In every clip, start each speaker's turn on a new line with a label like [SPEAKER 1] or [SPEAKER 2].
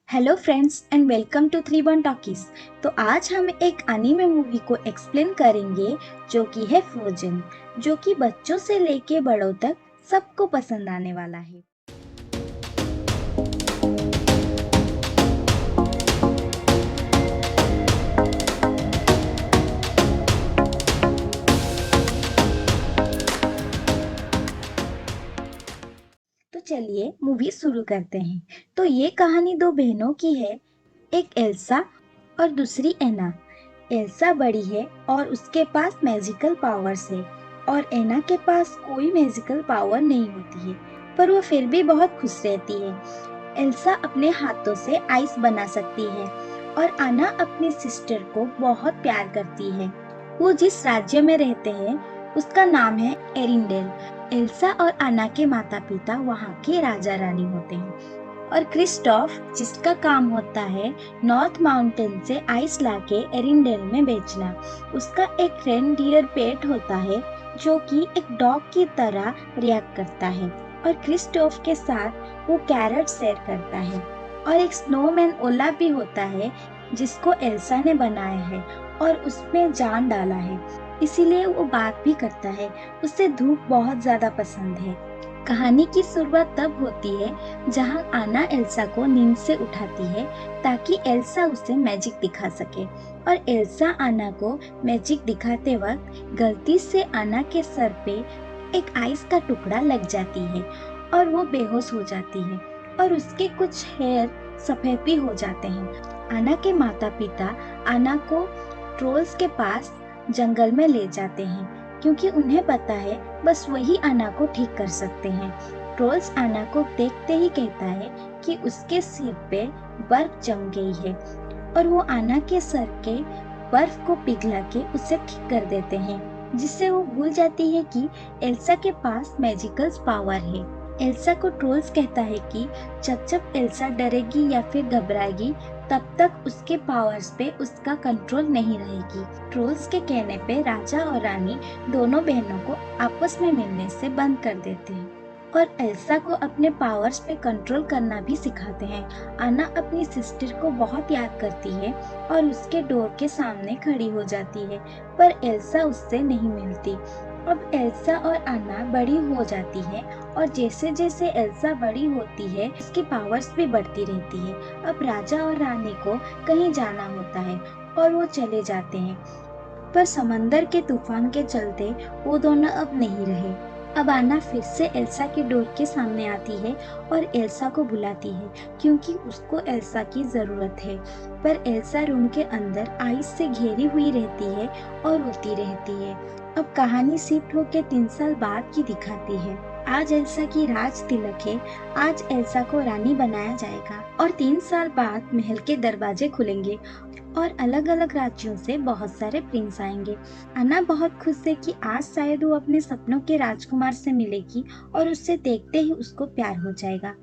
[SPEAKER 1] Hello friends and welcome to 3 1 talkies. तो आज हम एक एनीमे मूवी को एक्सप्लेन करेंगे जो कि है फ्रोजन, जो कि बच्चों से लेके बड़ों तक सबको पसंद आने वाला है। तो चलिए मूवी शुरू करते हैं। तो ये कहानी दो बहनों की है, एक एल्सा और दूसरी एना। एल्सा बड़ी है और उसके पास मैजिकल पावर्स है और एना के पास कोई मैजिकल पावर नहीं होती है, पर वो फिर भी बहुत खुश रहती है। एल्सा अपने हाथों से आइस बना सकती है और आना अपनी सिस्टर को बहुत प्यार करती है। वो जिस राज्य में रहते हैं उसका नाम है एरिंडेल। एल्सा और आना के माता पिता वहाँ के राजा रानी होते हैं और क्रिस्टोफ जिसका काम होता है नॉर्थ माउंटेन से आइस लाके एरिंडेल में बेचना। उसका एक रेनडियर पेट होता है जो कि एक डॉग की तरह रिएक्ट करता है और क्रिस्टोफ के साथ वो कैरेट शेयर करता है। और एक स्नोमैन ओला भी होता है जिसको एल्सा ने बनाया है और उसमें जान डाला है, इसीलिए वो बात भी करता है। उसे धूप बहुत ज्यादा पसंद है। कहानी की शुरुआत तब होती है जहां आना एल्सा को नींद से उठाती है ताकि एल्सा उसे मैजिक दिखा सके, और एल्सा आना को मैजिक दिखाते वक्त गलती से आना के सर पे एक आइस का टुकड़ा लग जाती है और वो बेहोश हो जाती है और उसके कुछ हेयर सफेद भी हो जाते हैं। आना के माता पिता आना को ट्रोल्स के पास जंगल में ले जाते हैं क्योंकि उन्हें पता है बस वही आना को ठीक कर सकते हैं। ट्रोल्स आना को देखते ही कहता है कि उसके सिर पे बर्फ जम गई है और वो आना के सर के बर्फ को पिघला के उसे ठीक कर देते हैं, जिससे वो भूल जाती है कि एल्सा के पास मैजिकल पावर है। एल्सा को ट्रोल्स कहता है कि जब जब एल्सा डरेगी या फिर घबराएगी तब तक उसके पावर्स पे उसका कंट्रोल नहीं रहेगी। ट्रोल्स के कहने पे राजा और रानी दोनों बहनों को आपस में मिलने से बंद कर देते हैं और एल्सा को अपने पावर्स पे कंट्रोल करना भी सिखाते हैं। आना अपनी सिस्टर को बहुत याद करती है और उसके डोर के सामने खड़ी हो जाती है, पर एल्सा उससे नहीं मिलती। अब एल्सा और आना बड़ी हो जाती है और जैसे जैसे एल्सा बड़ी होती है उसकी पावर्स भी बढ़ती रहती है। अब राजा और रानी को कहीं जाना होता है और वो चले जाते हैं, पर समंदर के तूफान के चलते वो दोनों अब नहीं रहे। अब आना फिर से एल्सा के डोर के सामने आती है और एल्सा को बुलाती है क्योंकि उसको एल्सा की जरूरत है, पर एल्सा रूम के अंदर आइस से घेरी हुई रहती है और रोती रहती है। अब कहानी शिफ्ट होकर 3 साल बाद की दिखाती है। आज एल्सा की राज तिलक है। आज एल्सा को रानी बनाया जाएगा और 3 साल बाद महल के दरवाजे खुलेंगे और अलग अलग राज्यों से बहुत सारे प्रिंस आएंगे। अन्ना बहुत खुश है कि आज शायद वो अपने सपनों के राजकुमार से मिलेगी और उससे देखते ही उसको प्यार हो जाएगा।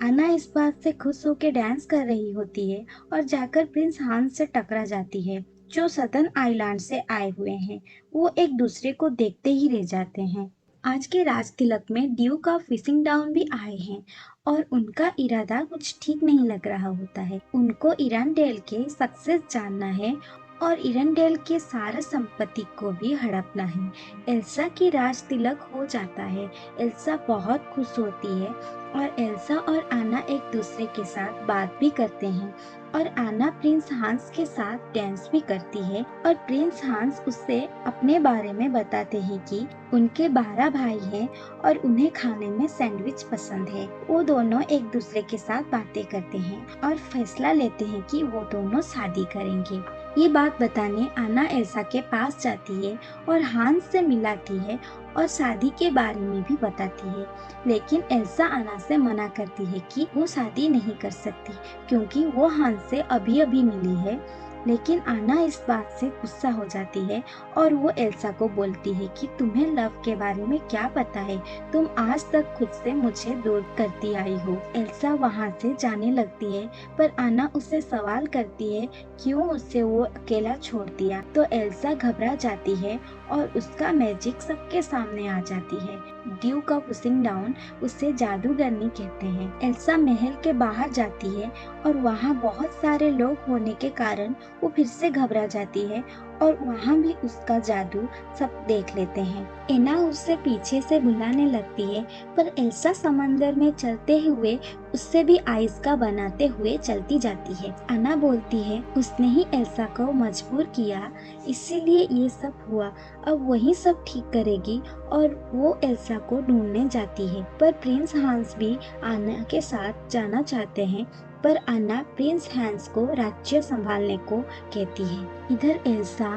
[SPEAKER 1] अन्ना इस बात से खुश होकर डांस कर रही होती है और जाकर प्रिंस हांस से टकरा जाती है जो सदर्न आइलैंड से आए हुए हैं। वो एक दूसरे को देखते ही रह जाते हैं। आज के राज तिलक में ड्यूक ऑफ फिशिंग डाउन भी आए हैं और उनका इरादा कुछ ठीक नहीं लग रहा होता है। उनको इरनडेल के सक्सेस जानना है और इरनडेल के सारा संपत्ति को भी हड़पना है। एल्सा की राज तिलक हो जाता है। एल्सा बहुत खुश होती है और एल्सा और आना एक दूसरे के साथ बात भी करते हैं और आना प्रिंस हांस के साथ डांस भी करती है और प्रिंस हांस उससे अपने बारे में बताते हैं कि उनके 12 भाई हैं और उन्हें खाने में सैंडविच पसंद है। वो दोनों एक दूसरे के साथ बातें करते हैं और फैसला लेते हैं कि वो दोनों शादी करेंगे। ये बात बताने आना एल्सा के पास जाती है और हांस से मिलाती है और शादी के बारे में भी बताती है, लेकिन एल्सा आना से मना करती है कि वो शादी नहीं कर सकती क्योंकि वो हांस से अभी अभी मिली है लेकिन आना इस बात से गुस्सा हो जाती है और वो एल्सा को बोलती है कि तुम्हें लव के बारे में क्या पता है, तुम आज तक खुद से मुझे दूर करती आई हो। एल्सा वहाँ से जाने लगती है पर आना उससे सवाल करती है क्यों उसे वो अकेला छोड़ दिया। तो एल्सा घबरा जाती है और उसका मैजिक सबके सामने आ जाती है। ड्यूक ऑफ पुसिंग डाउन उसे जादूगरनी कहते हैं। एल्सा महल के बाहर जाती है और वहाँ बहुत सारे लोग होने के कारण वो फिर से घबरा जाती है और वहाँ भी उसका जादू सब देख लेते हैं। एना उसे पीछे से बुलाने लगती है पर एल्सा समंदर में चलते हुए उससे भी आइस का बनाते हुए चलती जाती है। अन्ना बोलती है उसने ही एल्सा को मजबूर किया, इसीलिए ये सब हुआ, अब वही सब ठीक करेगी और वो एल्सा को ढूंढने जाती है। पर प्रिंस हांस भी अन्ना के साथ जाना चाहते हैं पर अन्ना प्रिंस हैंस को राज्य संभालने को कहती है। इधर एल्सा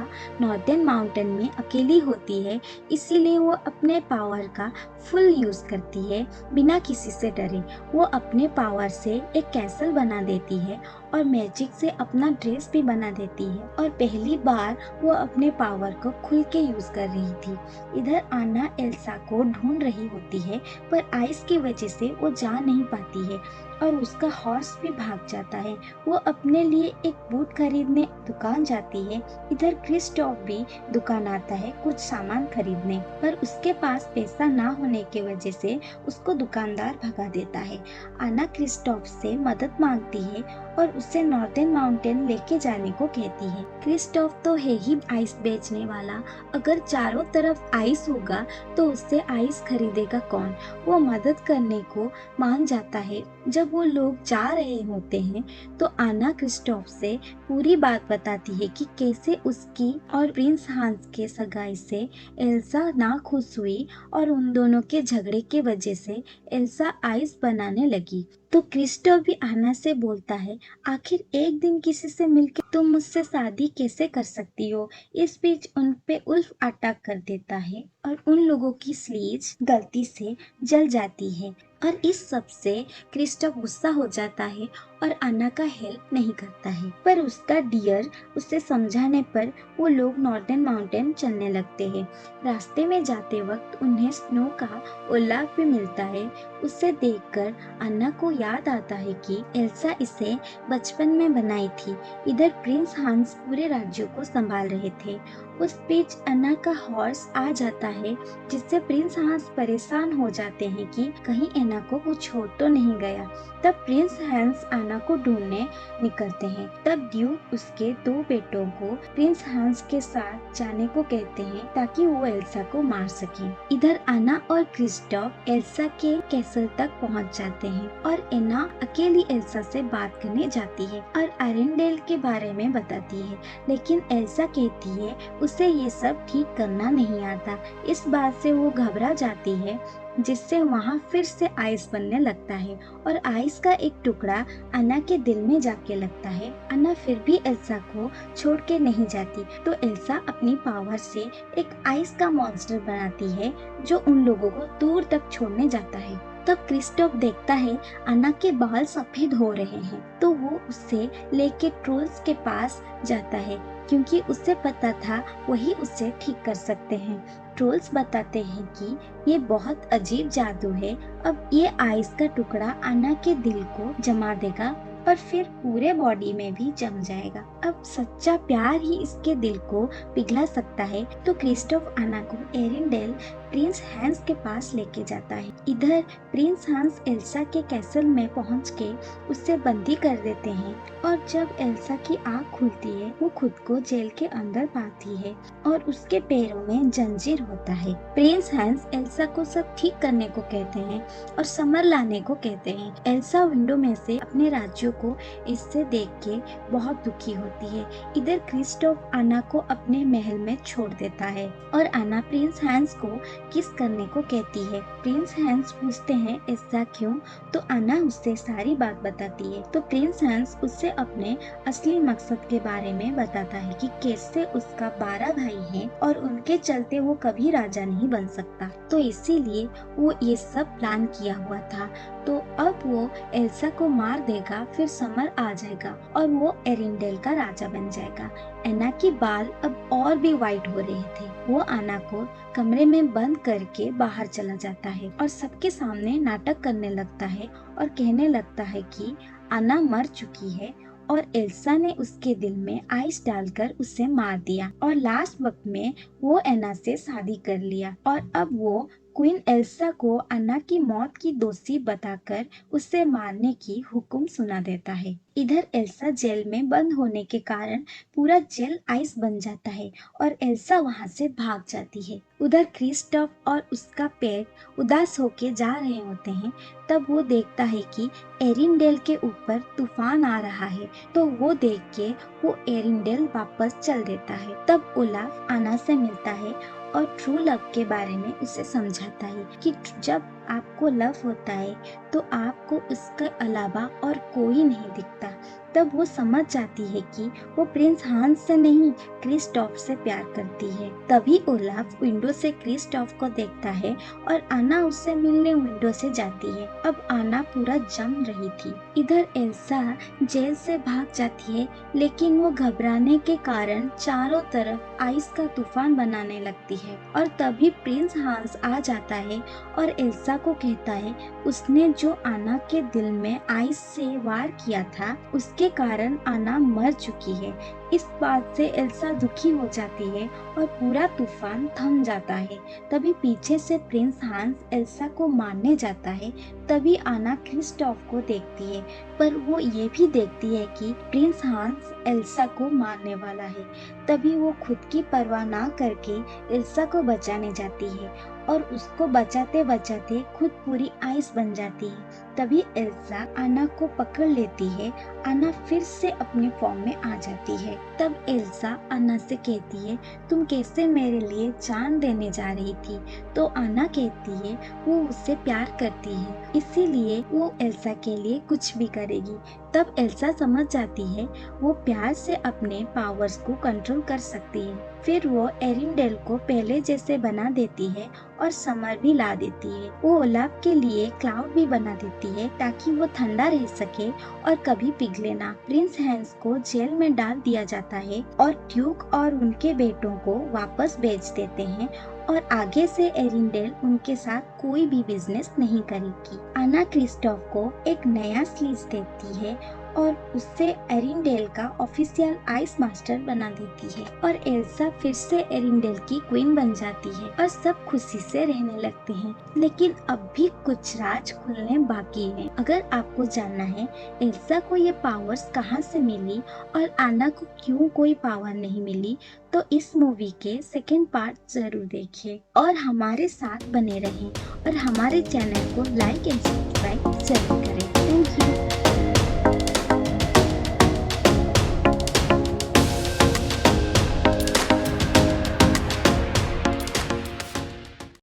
[SPEAKER 1] नॉर्दर्न माउंटेन में अकेली होती है, इसीलिए वो अपने पावर का फुल यूज करती है बिना किसी से डरे। वो अपने पावर से एक कैसल बना देती है और मैजिक से अपना ड्रेस भी बना देती है और पहली बार वो अपने पावर को खुल के यूज कर रही थी। इधर अन्ना एल्सा को ढूंढ रही होती है पर आइस की वजह से वो जा नहीं पाती है और उसका हॉर्स भी भाग जाता है। वो अपने लिए एक बूट खरीदने दुकान जाती है। इधर क्रिस्टोफ भी दुकान आता है कुछ सामान खरीदने, पर उसके पास पैसा ना होने की वजह से उसको दुकानदार भगा देता है। अन्ना क्रिस्टोफ से मदद मांगती है और उसे नॉर्दर्न माउंटेन लेके जाने को कहती है। क्रिस्टोफ तो है ही आइस बेचने वाला, अगर चारों तरफ आइस होगा तो उससे आइस खरीदेगा कौन। वो मदद करने को मान जाता है। जब वो लोग जा रहे होते हैं तो अन्ना क्रिस्टोफ से पूरी बात बताती है कि कैसे उसकी और प्रिंस हांस के सगाई से एल्सा ना खुश हुई और उन दोनों के झगड़े के वजह से एल्सा आइस बनाने लगी। तो क्रिस्टोफ भी अन्ना से बोलता है आखिर एक दिन किसी से मिलकर तुम मुझसे शादी कैसे कर सकती हो। इस बीच उन पे उल्फ अटैक कर देता है और उन लोगों की स्लीव्स गलती से जल जाती है और इस सब से क्रिस्टोफ गुस्सा हो जाता है और अन्ना का हेल्प नहीं करता है। पर उसका डियर उसे समझाने पर वो लोग नॉर्दर्न माउंटेन चलने लगते हैं। रास्ते में जाते वक्त उन्हें स्नो का उल्लास भी मिलता है। उसे देखकर अन्ना को याद आता है कि एल्सा इसे बचपन में बनाई थी। इधर प्रिंस हांस पूरे राज्य को संभाल रहे थे। उस बीच अन्ना का हॉर्स आ जाता है जिससे प्रिंस हांस परेशान हो जाते हैं कि कहीं अन्ना को कुछ छोड़ तो नहीं गया। तब प्रिंस हैंस अन्ना को ढूंढने निकलते हैं। तब ड्यूक उसके दो बेटों को प्रिंस हांस के साथ जाने को कहते हैं ताकि वो एल्सा को मार सके। इधर अन्ना और क्रिस्टोफ एल्सा के कैसल तक पहुंच जाते हैं और अन्ना अकेली एल्सा से बात करने जाती है और अरेंडेल के बारे में बताती है, लेकिन एल्सा कहती है उसे ये सब ठीक करना नहीं आता। इस बात से वो घबरा जाती है जिससे वहाँ फिर से आइस बनने लगता है और आइस का एक टुकड़ा अन्ना के दिल में जाके लगता है। अन्ना फिर भी एल्सा को छोड़ के नहीं जाती तो एल्सा अपनी पावर से एक आइस का मॉन्स्टर बनाती है जो उन लोगों को दूर तक छोड़ने जाता है। तब क्रिस्टोफ देखता है अन्ना के बाल सफेद हो रहे हैं तो वो उससे लेके ट्रोल्स के पास जाता है क्योंकि उसे पता था वही उसे ठीक कर सकते हैं। ट्रोल्स बताते हैं कि ये बहुत अजीब जादू है, अब ये आइस का टुकड़ा अन्ना के दिल को जमा देगा और फिर पूरे बॉडी में भी जम जाएगा। अब सच्चा प्यार ही इसके दिल को पिघला सकता है। तो क्रिस्टोफ अन्ना को एरेंडेल प्रिंस हैंस के पास लेके जाता है। इधर प्रिंस हांस एल्सा के कैसल में पहुंच के उससे बंदी कर देते हैं और जब एल्सा की आँख खुलती है वो खुद को जेल के अंदर पाती है और उसके पैरों में जंजीर होता है। प्रिंस हैंस एल्सा को सब ठीक करने को कहते हैं और समर लाने को कहते हैं। एल्सा विंडो में से अपने राज्यों को इससे देख के बहुत दुखी होती है। इधर क्रिस्टोफ अन्ना को अपने महल में छोड़ देता है और अन्ना प्रिंस हैंस को किस करने को कहती है। प्रिंस हैंस पूछते हैं ऐसा क्यों, तो अन्ना उससे सारी बात बताती है। तो प्रिंस हैंस उससे अपने असली मकसद के बारे में बताता है कि कैसे उसका 12 भाई हैं और उनके चलते वो कभी राजा नहीं बन सकता, तो इसीलिए वो ये सब प्लान किया हुआ था। तो अब वो एल्सा को मार देगा, फिर समर आ जाएगा और वो एरिंडेल का राजा बन जाएगा। एना के बाल अब और भी वाइट हो रहे थे। वो आना को कमरे में बंद करके बाहर चला जाता है और सबके सामने नाटक करने लगता है और कहने लगता है कि आना मर चुकी है और एल्सा ने उसके दिल में आइस डालकर उसे मार दिया और लास्ट वक्त में वो एना से शादी कर लिया और अब वो क्वीन एल्सा को अन्ना की मौत की दोषी बताकर उसे मारने की हुक्म सुना देता है। इधर एल्सा जेल में बंद होने के कारण पूरा जेल आइस बन जाता है और एल्सा वहां से भाग जाती है। उधर क्रिस्टोफ और उसका पेट उदास होके जा रहे होते हैं। तब वो देखता है कि एरिंडेल के ऊपर तूफान आ रहा है, तो वो देख के वो एरिंडेल वापस चल देता है। तब ओलाफ आना से मिलता है और ट्रू लव के बारे में उसे समझाता है कि जब आपको लव होता है तो आपको उसके अलावा और कोई नहीं दिखता। तब वो समझ जाती है कि वो प्रिंस हांस से नहीं क्रिस्टोफ से प्यार करती है। तभी ओलाफ विंडो से क्रिस्टोफ को देखता है और आना उससे मिलने विंडो से जाती है। अब आना पूरा जम रही थी। इधर एल्सा जेल से भाग जाती है, लेकिन वो घबराने के कारण चारों तरफ आइस का तूफान बनाने लगती है और तभी प्रिंस हांस आ जाता है और एल्सा को कहता है उसने जो आना के दिल में आइस से वार किया था उसके कारण आना मर चुकी है। इस बात से एल्सा दुखी हो जाती है और पूरा तूफान थम जाता है। तभी पीछे से प्रिंस हांस एल्सा को मारने जाता है। तभी आना क्रिस्टोफ को देखती है, पर वो ये भी देखती है कि प्रिंस हांस एल्सा को मारने वाला है। तभी वो खुद की परवाह ना करके एल्सा को बचाने जाती है और उसको बचाते बचाते खुद पूरी आइस बन जाती है। तभी एल्सा आना को पकड़ लेती है। आना फिर से अपने फॉर्म में आ जाती है। तब एल्सा आना से कहती है तुम कैसे मेरे लिए जान देने जा रही थी? तो आना कहती है वो उससे प्यार करती है, इसीलिए वो एल्सा के लिए कुछ भी करेगी। तब एल्सा समझ जाती है वो प्यार से अपने पावर्स को कंट्रोल कर सकती है। फिर वो एरिंडेल को पहले जैसे बना देती है और समर भी ला देती है। वो ओलाफ के लिए क्लाउड भी बना देती है ताकि वो ठंडा रह सके और कभी पिघले ना। प्रिंस हैंस को जेल में डाल दिया जाता है और ड्यूक और उनके बेटों को वापस भेज देते हैं और आगे से एरिंडेल उनके साथ कोई भी बिजनेस नहीं करेगी। आना क्रिस्टोफ को एक नया स्लीव देती है और उससे एरिंडेल का ऑफिशियल आइस मास्टर बना देती है और एल्सा फिर से एरिंडेल की क्वीन बन जाती है और सब खुशी से रहने लगते हैं। लेकिन अब भी कुछ राज खुलने बाकी है। अगर आपको जानना है एल्सा को ये पावर्स कहाँ से मिली और आना को क्यों कोई पावर नहीं मिली, तो इस मूवी के सेकेंड पार्ट जरूर देखिए और हमारे साथ बने रहें और हमारे चैनल को लाइक एंड सब्सक्राइब जरूर करें। Thank you.